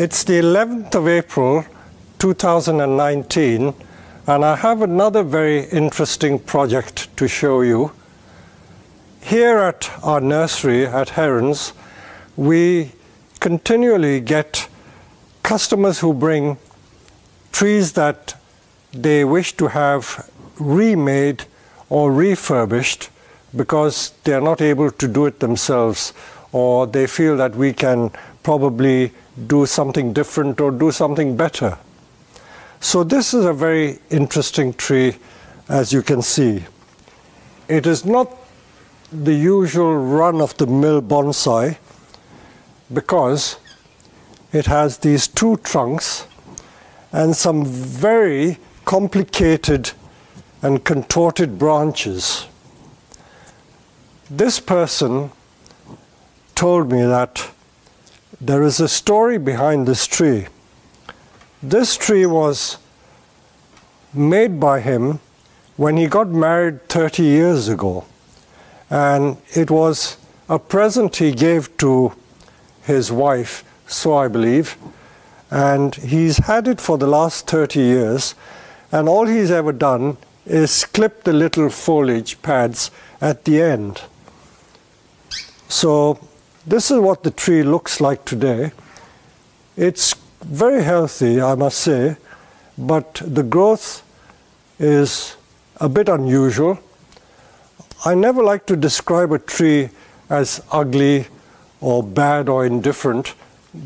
It's the 11th of April, 2019, and I have another very interesting project to show you. Here at our nursery at Herons, we continually get customers who bring trees that they wish to have remade or refurbished because they are not able to do it themselves, or they feel that we can probably do something different or do something better. So this is a very interesting tree, as you can see. It is not the usual run-of-the-mill bonsai because it has these two trunks and some very complicated and contorted branches. This person told me that there is a story behind this tree. This tree was made by him when he got married 30 years ago, and it was a present he gave to his wife, so I believe, and he's had it for the last 30 years, and all he's ever done is clip the little foliage pads at the end. So this is what the tree looks like today. It's very healthy, I must say, but the growth is a bit unusual. I never like to describe a tree as ugly or bad or indifferent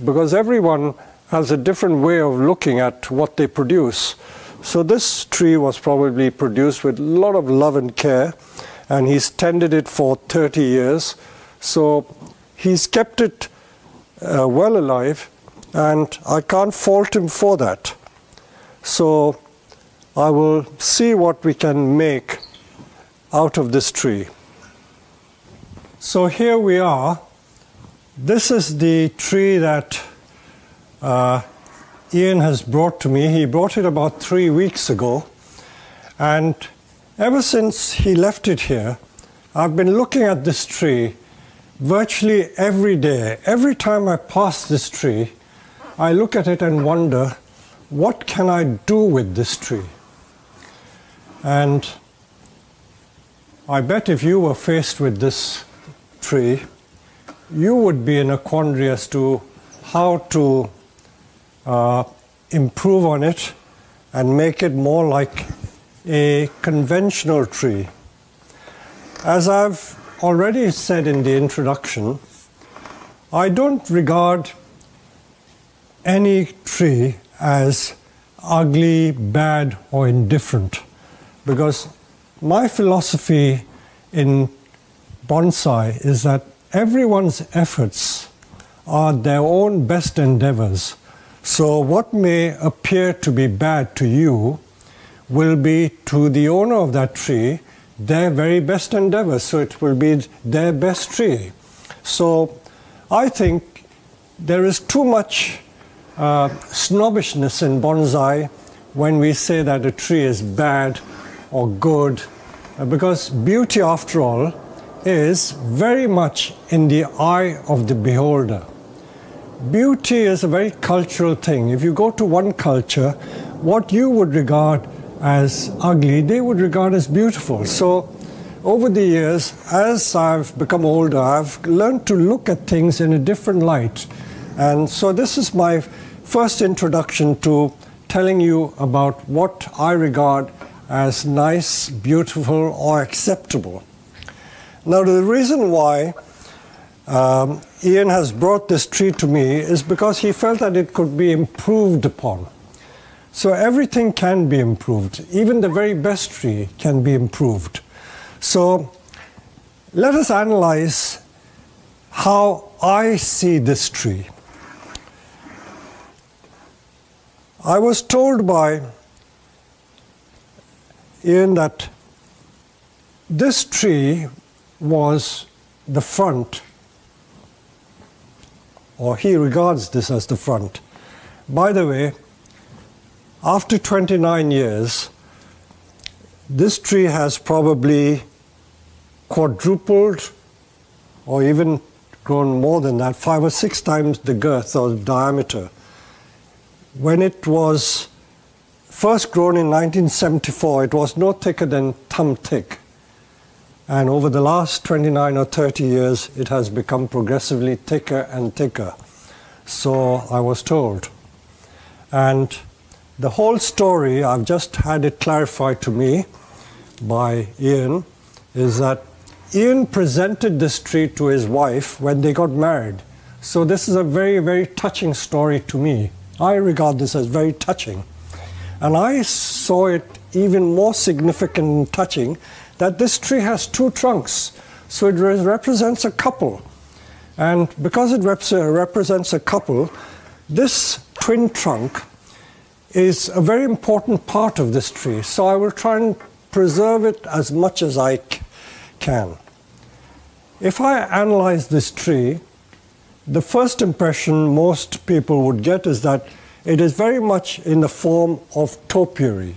because everyone has a different way of looking at what they produce. So this tree was probably produced with a lot of love and care, and he's tended it for 30 years. So he's kept it well alive, and I can't fault him for that. So I will see what we can make out of this tree. So here we are. This is the tree that Ian has brought to me. He brought it about 3 weeks ago, and ever since he left it here, I've been looking at this tree virtually every day. Every time I pass this tree, I look at it and wonder, what can I do with this tree? And I bet if you were faced with this tree, you would be in a quandary as to how to improve on it and make it more like a conventional tree. As I've already said in the introduction, I don't regard any tree as ugly, bad, or indifferent, because my philosophy in bonsai is that everyone's efforts are their own best endeavors. So what may appear to be bad to you will be to the owner of that tree their very best endeavor, so it will be their best tree. So I think there is too much snobbishness in bonsai when we say that a tree is bad or good, because beauty, after all, is very much in the eye of the beholder. Beauty is a very cultural thing. If you go to one culture, what you would regard as ugly, they would regard as beautiful. So over the years, as I've become older, I've learned to look at things in a different light. And so this is my first introduction to telling you about what I regard as nice, beautiful, or acceptable. Now, the reason why Ian has brought this tree to me is because he felt that it could be improved upon. So everything can be improved. Even the very best tree can be improved. So let us analyze how I see this tree. I was told by Ian that this tree was the front, or he regards this as the front. By the way, after 29 years, this tree has probably quadrupled or even grown more than that, 5 or 6 times the girth or diameter. when it was first grown in 1974, it was no thicker than thumb thick. And over the last 29 or 30 years, it has become progressively thicker and thicker. So I was told. And the whole story, I've just had it clarified to me by Ian, is that Ian presented this tree to his wife when they got married. So this is a very, very touching story to me. I regard this as very touching. And I saw it even more significant and touching that this tree has two trunks. So it represents a couple. And because it represents a couple, this twin trunk is a very important part of this tree. So I will try and preserve it as much as I can. If I analyze this tree, the first impression most people would get is that it is very much in the form of topiary.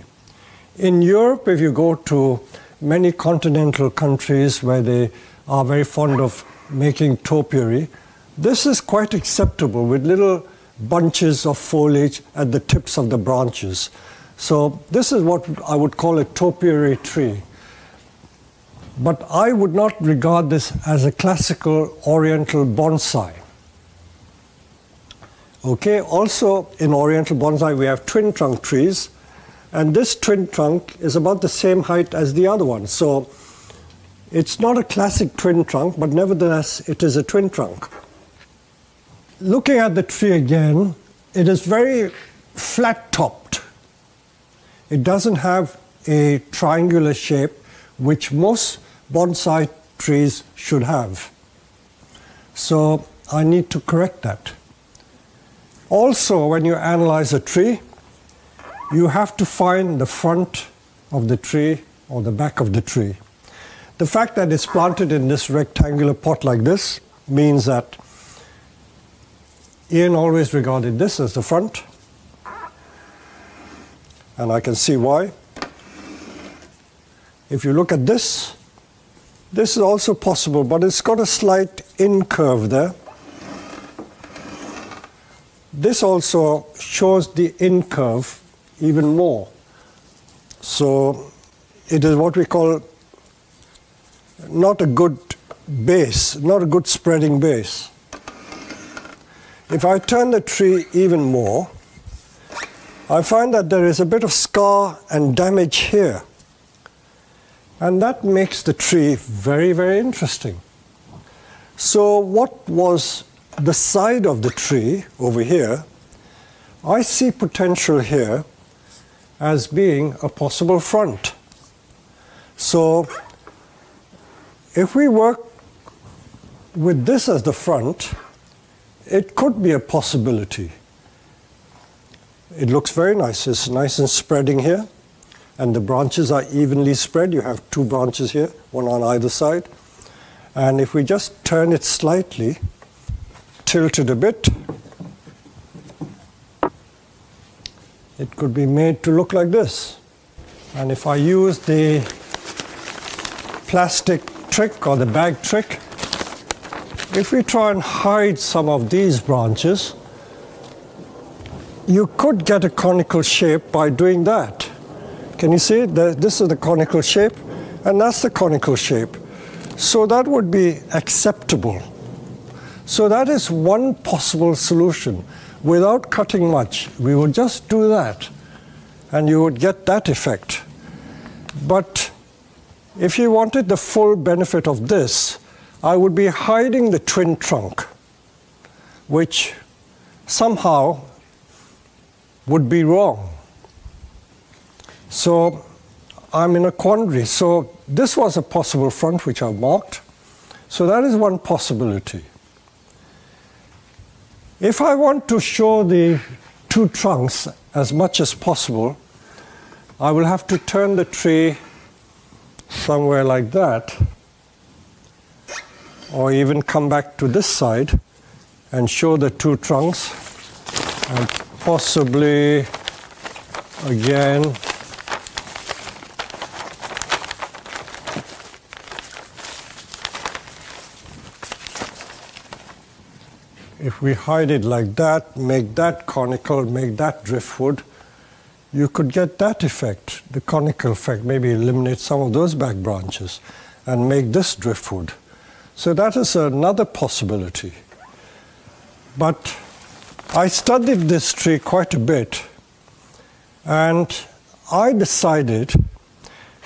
In Europe, if you go to many continental countries where they are very fond of making topiary, this is quite acceptable with little bunches of foliage at the tips of the branches. So this is what I would call a topiary tree. But I would not regard this as a classical oriental bonsai. Okay, also in oriental bonsai we have twin trunk trees, and this twin trunk is about the same height as the other one. So it's not a classic twin trunk, but nevertheless it is a twin trunk. Looking at the tree again, it is very flat-topped. It doesn't have a triangular shape, which most bonsai trees should have. So I need to correct that. Also, when you analyze a tree, you have to find the front of the tree or the back of the tree. The fact that it's planted in this rectangular pot like this means that Ian always regarded this as the front, and I can see why. If you look at this, this is also possible, but it's got a slight in curve there. This also shows the in curve even more. So it is what we call not a good base, not a good spreading base. If I turn the tree even more, I find that there is a bit of scar and damage here. And that makes the tree very, very interesting. So what was the side of the tree over here? I see potential here as being a possible front. So if we work with this as the front, it could be a possibility. It looks very nice. It's nice and spreading here, and the branches are evenly spread. You have two branches here, one on either side. And if we just turn it slightly, tilt it a bit, it could be made to look like this. And if I use the plastic trick or the bag trick, if we try and hide some of these branches, you could get a conical shape by doing that. Can you see? This is the conical shape, and that's the conical shape. So that would be acceptable. So that is one possible solution. Without cutting much, we would just do that, and you would get that effect. But if you wanted the full benefit of this, I would be hiding the twin trunk, which somehow would be wrong. So I'm in a quandary. So this was a possible front which I've marked. So that is one possibility. If I want to show the two trunks as much as possible, I will have to turn the tree somewhere like that, or even come back to this side and show the two trunks, and possibly again if we hide it like that, make that conical, make that driftwood, you could get that effect, the conical effect, maybe eliminate some of those back branches and make this driftwood. So that is another possibility. But I studied this tree quite a bit, and I decided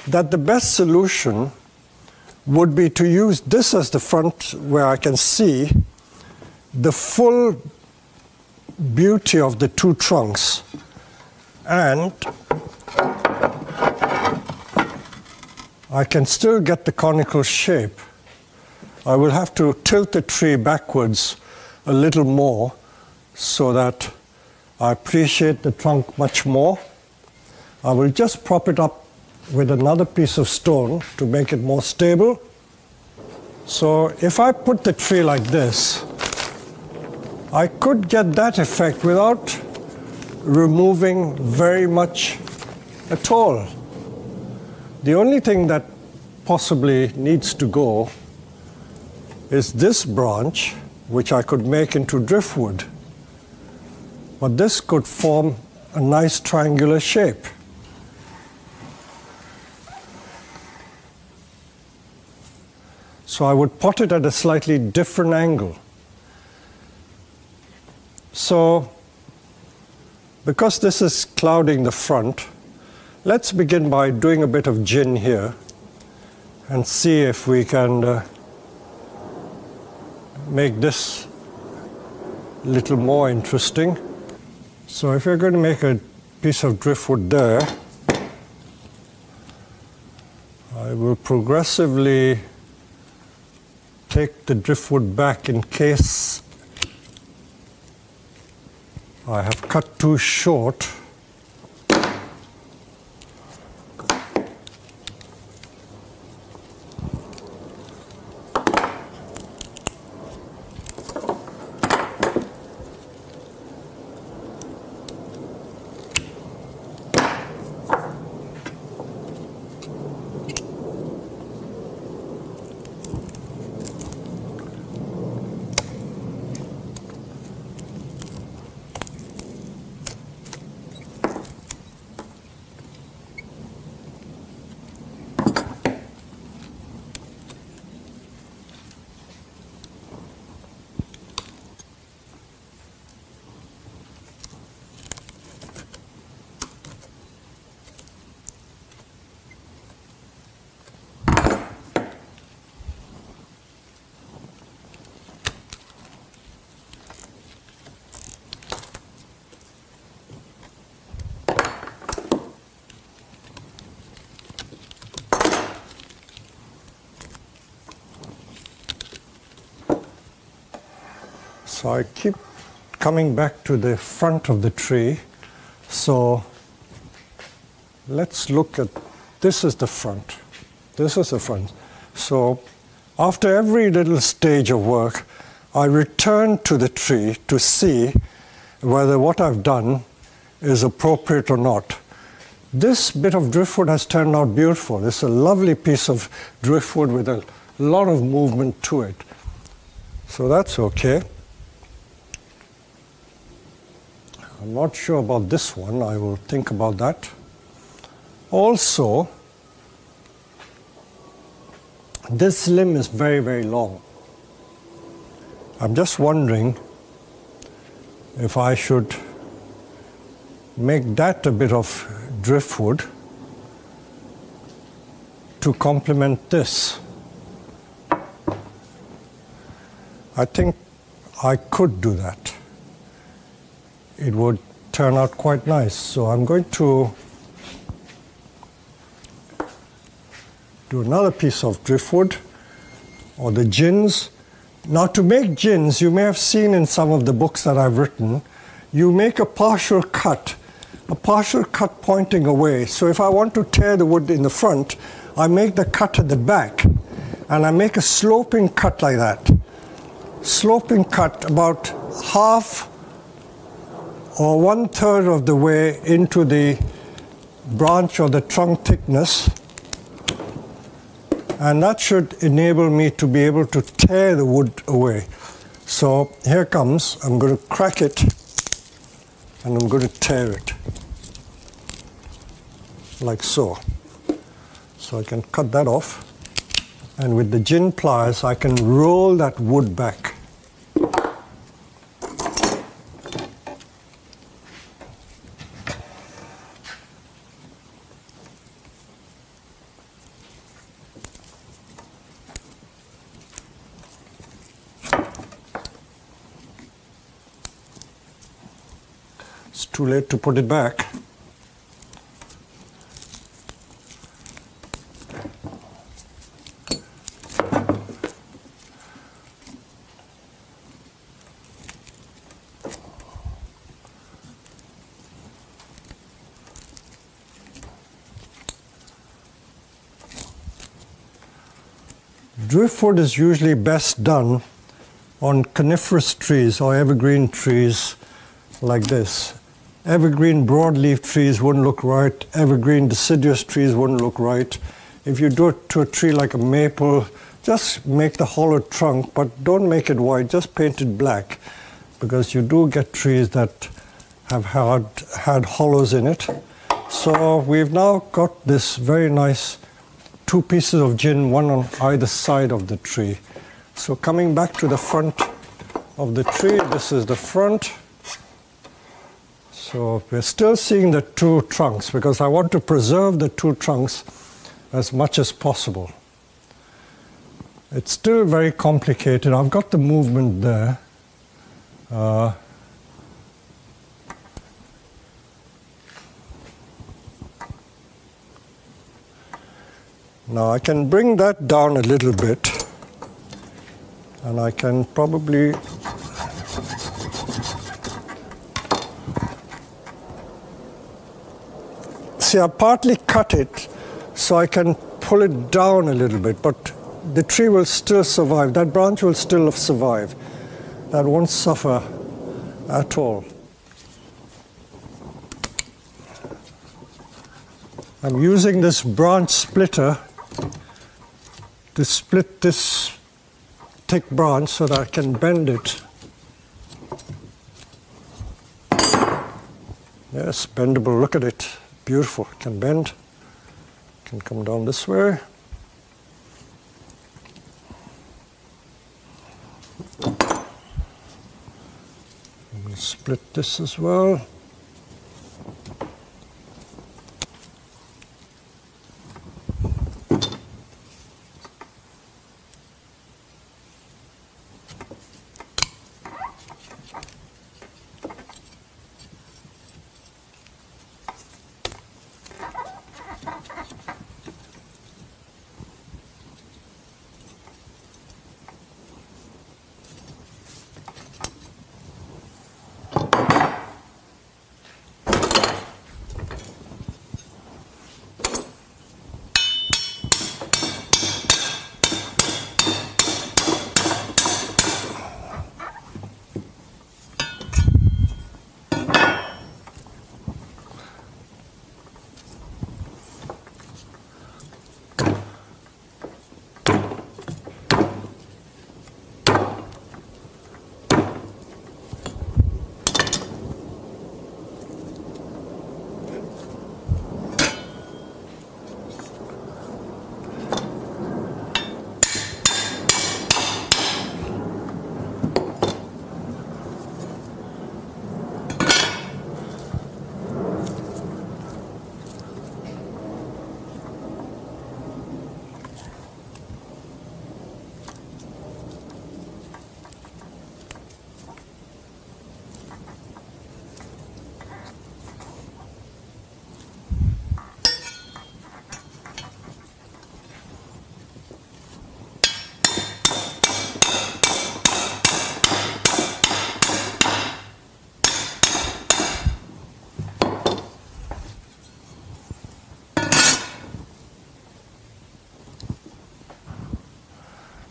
that the best solution would be to use this as the front where I can see the full beauty of the two trunks, and I can still get the conical shape. I will have to tilt the tree backwards a little more so that I appreciate the trunk much more. I will just prop it up with another piece of stone to make it more stable. So if I put the tree like this, I could get that effect without removing very much at all. The only thing that possibly needs to go is this branch, which I could make into driftwood. But this could form a nice triangular shape. So I would pot it at a slightly different angle. So, because this is clouding the front, let's begin by doing a bit of gin here and see if we can make this a little more interesting. So if you're going to make a piece of driftwood there, I will progressively take the driftwood back in case I have cut too short. So I keep coming back to the front of the tree. So let's look at, this is the front. This is the front. So after every little stage of work, I return to the tree to see whether what I've done is appropriate or not. This bit of driftwood has turned out beautiful. It's a lovely piece of driftwood with a lot of movement to it. So that's okay. I'm not sure about this one. I will think about that. Also, this limb is very, very long. I'm just wondering if I should make that a bit of driftwood to complement this. I think I could do that. It would turn out quite nice. So I'm going to do another piece of driftwood or the gins. Now to make gins, you may have seen in some of the books that I've written, you make a partial cut pointing away. So if I want to tear the wood in the front, I make the cut at the back and I make a sloping cut like that. Sloping cut about half or 1/3 of the way into the branch or the trunk thickness, and that should enable me to be able to tear the wood away. So here comes, I'm going to crack it and I'm going to tear it like so. So I can cut that off, and with the gin pliers I can roll that wood back. It's too late to put it back. Driftwood is usually best done on coniferous trees or evergreen trees like this. Evergreen broadleaf trees wouldn't look right. Evergreen deciduous trees wouldn't look right. If you do it to a tree like a maple, just make the hollow trunk, but don't make it white, just paint it black, because you do get trees that have had hollows in it. So we've now got this very nice 2 pieces of gin, one on either side of the tree. So coming back to the front of the tree, this is the front. So we're still seeing the 2 trunks because I want to preserve the 2 trunks as much as possible. It's still very complicated. I've got the movement there. Now I can bring that down a little bit, and I can probably see I partly cut it so I can pull it down a little bit, but the tree will still survive. That branch will still survive. That won't suffer at all. I'm using this branch splitter to split this thick branch so that I can bend it. Yes, bendable, look at it. Beautiful, it can bend. It can come down this way. I'm going to split this as well.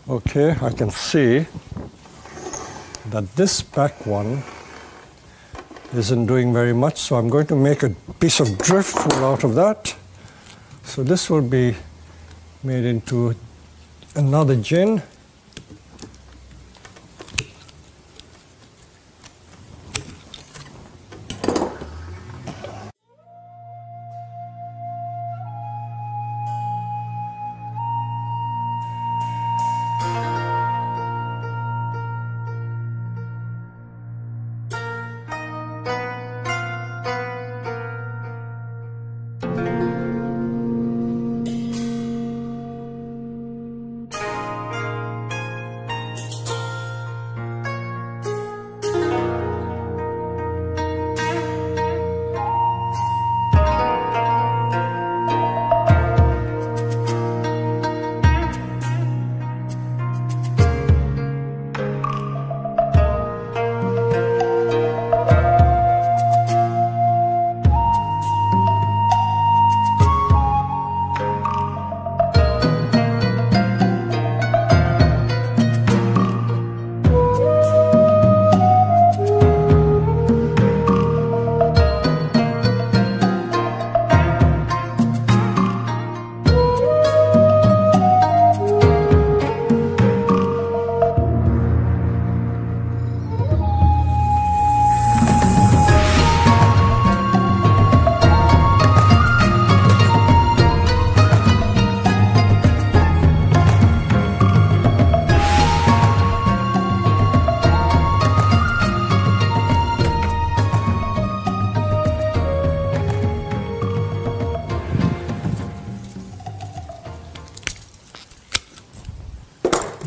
Okay, I can see that this back one isn't doing very much, so I'm going to make a piece of driftwood out of that. So this will be made into another gin.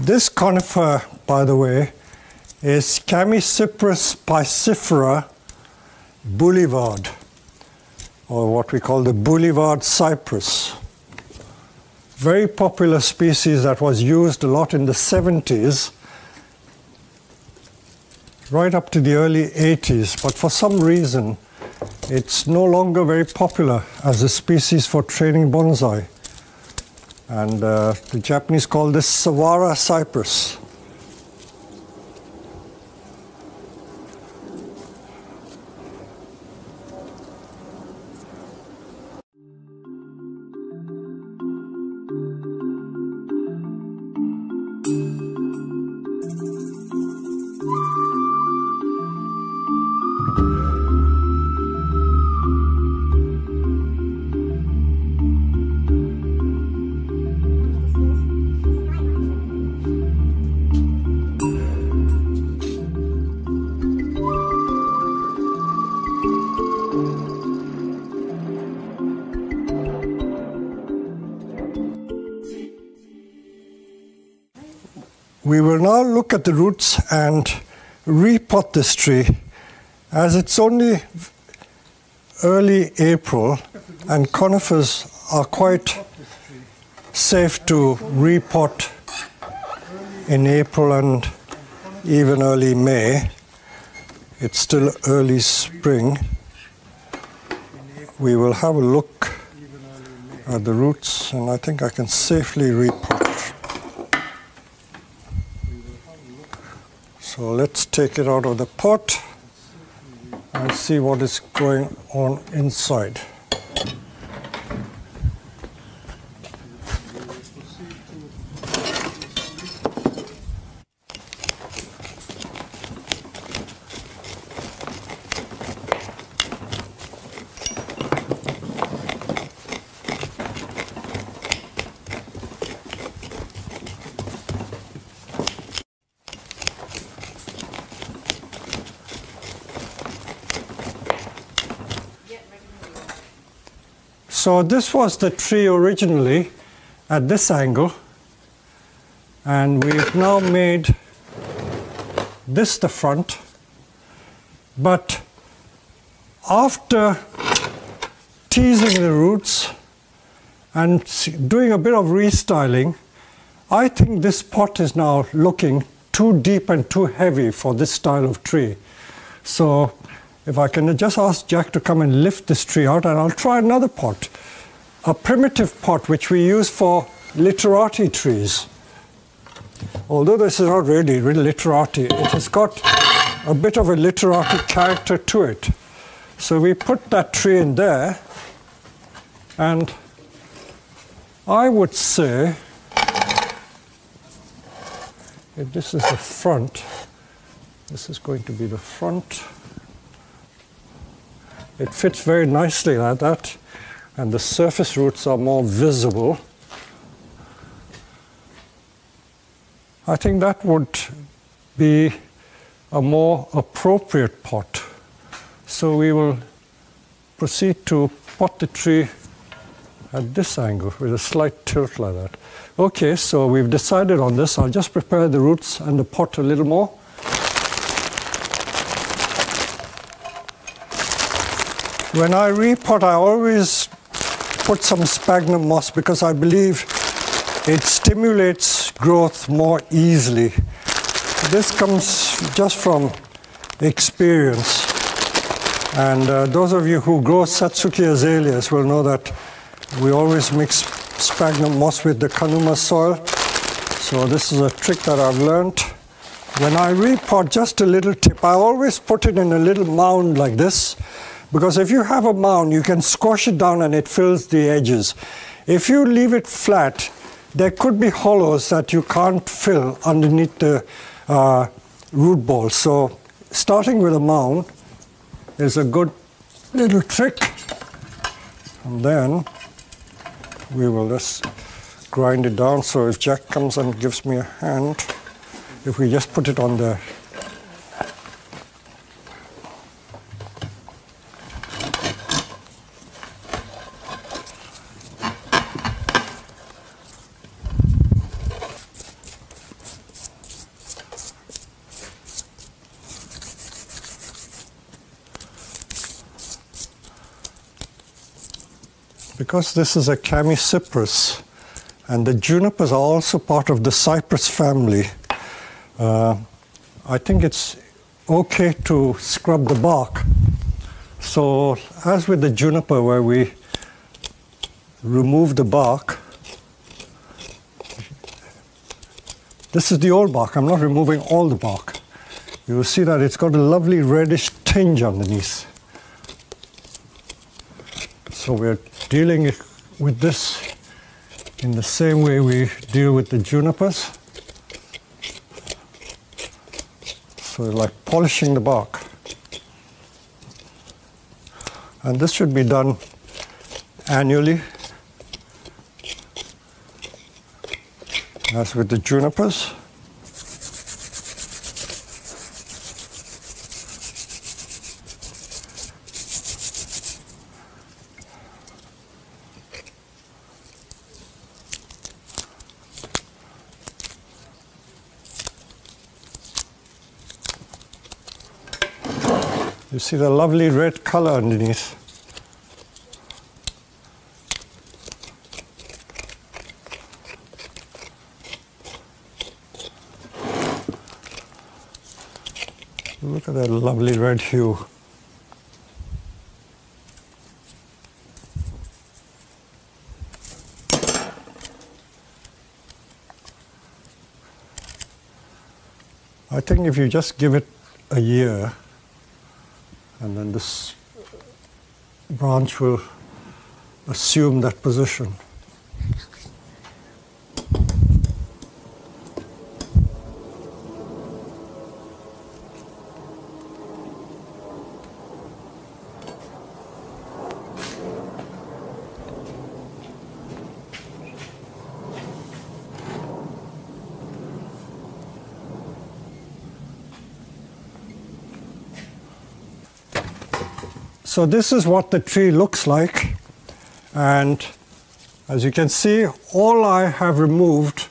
This conifer, by the way, is Chamaecyparis piscifera boulevard, or what we call the boulevard cypress. Very popular species that was used a lot in the 70s, right up to the early 80s, but for some reason it's no longer very popular as a species for training bonsai. And the Japanese call this Sawara cypress. We will now look at the roots and repot this tree, as it's only early April and conifers are quite safe to repot in April and even early May. It's still early spring. We will have a look at the roots, and I think I can safely repot. So let's take it out of the pot and see what is going on inside. So this was the tree originally at this angle, and we've now made this the front. But after teasing the roots and doing a bit of restyling, I think this pot is now looking too deep and too heavy for this style of tree. So if I can just ask Jack to come and lift this tree out, and I'll try another pot, a primitive pot which we use for literati trees. Although this is not really literati, it has got a bit of a literati character to it. So we put that tree in there, and I would say, if this is the front, this is going to be the front. It fits very nicely like that, and the surface roots are more visible. I think that would be a more appropriate pot. So we will proceed to pot the tree at this angle with a slight tilt like that. Okay, so we've decided on this. I'll just prepare the roots and the pot a little more. When I repot, I always put some sphagnum moss because I believe it stimulates growth more easily. This comes just from experience. And those of you who grow Satsuki azaleas will know that we always mix sphagnum moss with the Kanuma soil. So this is a trick that I've learned. When I repot, just a little tip, I always put it in a little mound like this. Because if you have a mound, you can squash it down and it fills the edges. If you leave it flat, there could be hollows that you can't fill underneath the root ball. So starting with a mound is a good little trick. And then we will just grind it down. So if Jack comes and gives me a hand, if we just put it on there. because this is a chamaecyparis, and the junipers are also part of the cypress family, I think it's okay to scrub the bark. So as with the juniper, where we remove the bark, this is the old bark. I'm not removing all the bark. You will see that it's got a lovely reddish tinge underneath. So we're dealing with this in the same way we deal with the junipers. So like polishing the bark. And this should be done annually, as with the junipers. You see the lovely red color underneath. Look at that lovely red hue. I think if you just give it a year, and then this branch will assume that position. So this is what the tree looks like, and as you can see, all I have removed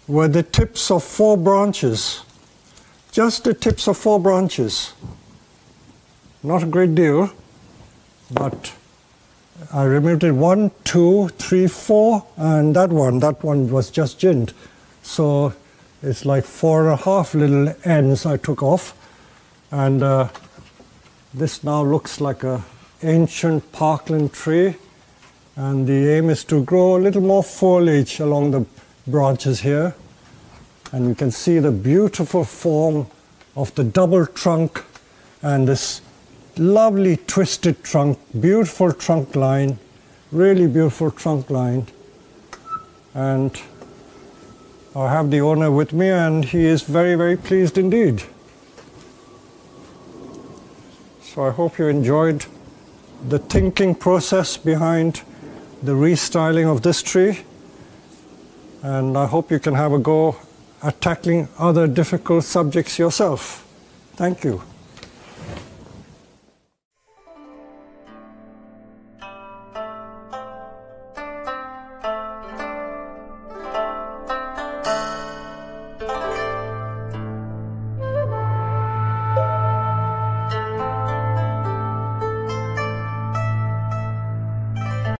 were the tips of 4 branches, just the tips of 4 branches. Not a great deal, but I removed it 1, 2, 3, 4, and that one was just ginned. So it's like 4.5 little ends I took off, and this now looks like an ancient parkland tree, and the aim is to grow a little more foliage along the branches here. And you can see the beautiful form of the double trunk and this lovely twisted trunk, beautiful trunk line, really beautiful trunk line. And I have the owner with me, and he is very, very pleased indeed. So I hope you enjoyed the thinking process behind the restyling of this tree, and I hope you can have a go at tackling other difficult subjects yourself. Thank you.